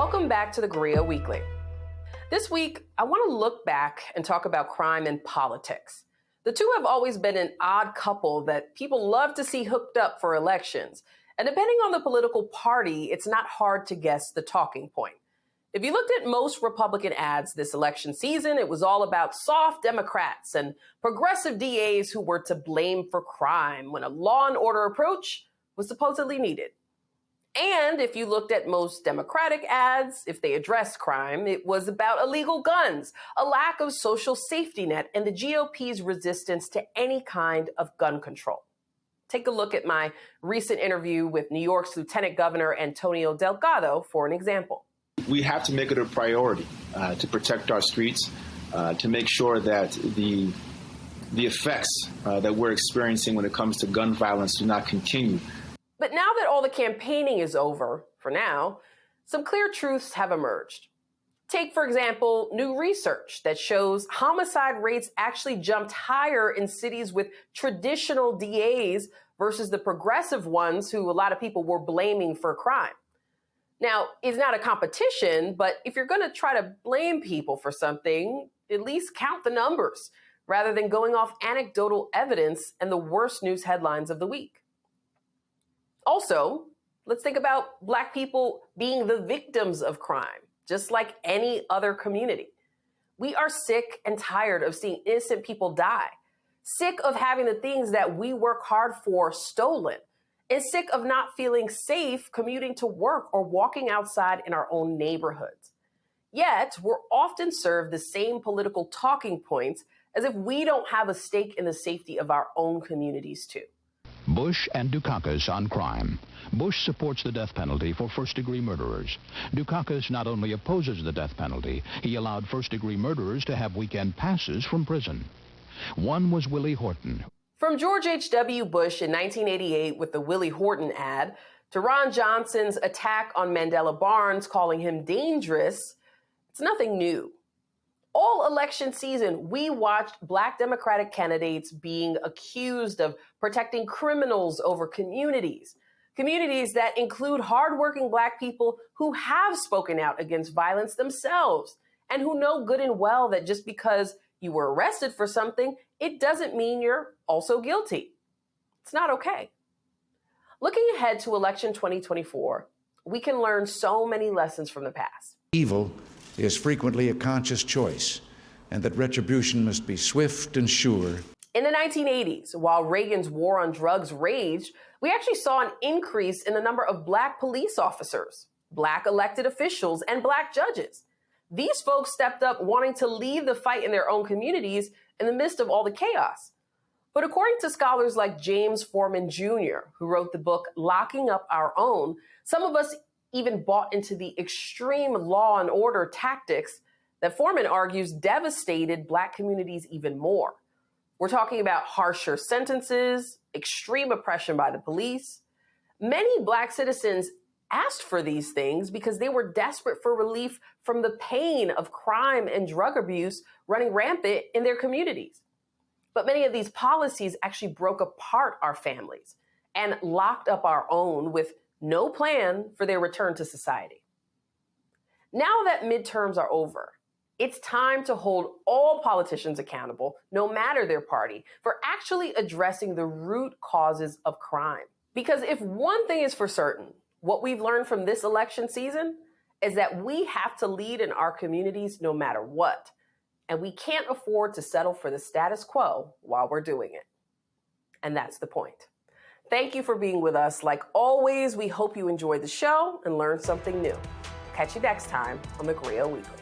Welcome back to theGrio Weekly. This week, I want to look back and talk about crime and politics. The two have always been an odd couple that people love to see hooked up for elections. And depending on the political party, it's not hard to guess the talking point. If you looked at most Republican ads this election season, it was all about soft Democrats and progressive DAs who were to blame for crime when a law and order approach was supposedly needed. And if you looked at most Democratic ads, if they addressed crime, it was about illegal guns, a lack of social safety net, and the GOP's resistance to any kind of gun control. Take a look at my recent interview with New York's Lieutenant Governor Antonio Delgado for an example. We have to make it a priority to protect our streets, to make sure that the effects that we're experiencing when it comes to gun violence do not continue. But now that all the campaigning is over, for now, some clear truths have emerged. Take, for example, new research that shows homicide rates actually jumped higher in cities with traditional DAs versus the progressive ones who a lot of people were blaming for crime. Now, it's not a competition, but if you're going to try to blame people for something, at least count the numbers rather than going off anecdotal evidence and the worst news headlines of the week. Also, let's think about Black people being the victims of crime, just like any other community. We are sick and tired of seeing innocent people die, sick of having the things that we work hard for stolen, and sick of not feeling safe commuting to work or walking outside in our own neighborhoods. Yet, we're often served the same political talking points as if we don't have a stake in the safety of our own communities too. Bush and Dukakis on crime. Bush supports the death penalty for first-degree murderers. Dukakis not only opposes the death penalty, he allowed first-degree murderers to have weekend passes from prison. One was Willie Horton. From George H.W. Bush in 1988 with the Willie Horton ad, to Ron Johnson's attack on Mandela Barnes calling him dangerous, it's nothing new. All election season, we watched Black Democratic candidates being accused of protecting criminals over communities that include hardworking Black people who have spoken out against violence themselves and who know good and well that just because you were arrested for something, it doesn't mean you're also guilty. It's not okay. Looking ahead to election 2024, we can learn so many lessons from the past. Evil is frequently a conscious choice, and that retribution must be swift and sure. In the 1980s, while Reagan's war on drugs raged, we actually saw an increase in the number of Black police officers, Black elected officials, and Black judges. These folks stepped up wanting to lead the fight in their own communities in the midst of all the chaos. But according to scholars like James Foreman Jr., who wrote the book Locking Up Our Own, some of us even bought into the extreme law and order tactics that Foreman argues devastated Black communities even more. We're talking about harsher sentences, extreme oppression by the police. Many Black citizens asked for these things because they were desperate for relief from the pain of crime and drug abuse running rampant in their communities. But many of these policies actually broke apart our families and locked up our own with no plan for their return to society. Now that midterms are over, it's time to hold all politicians accountable, no matter their party, for actually addressing the root causes of crime. Because if one thing is for certain, what we've learned from this election season is that we have to lead in our communities no matter what, and we can't afford to settle for the status quo while we're doing it. And that's the point. Thank you for being with us. Like always, we hope you enjoyed the show and learned something new. Catch you next time on theGrio Weekly.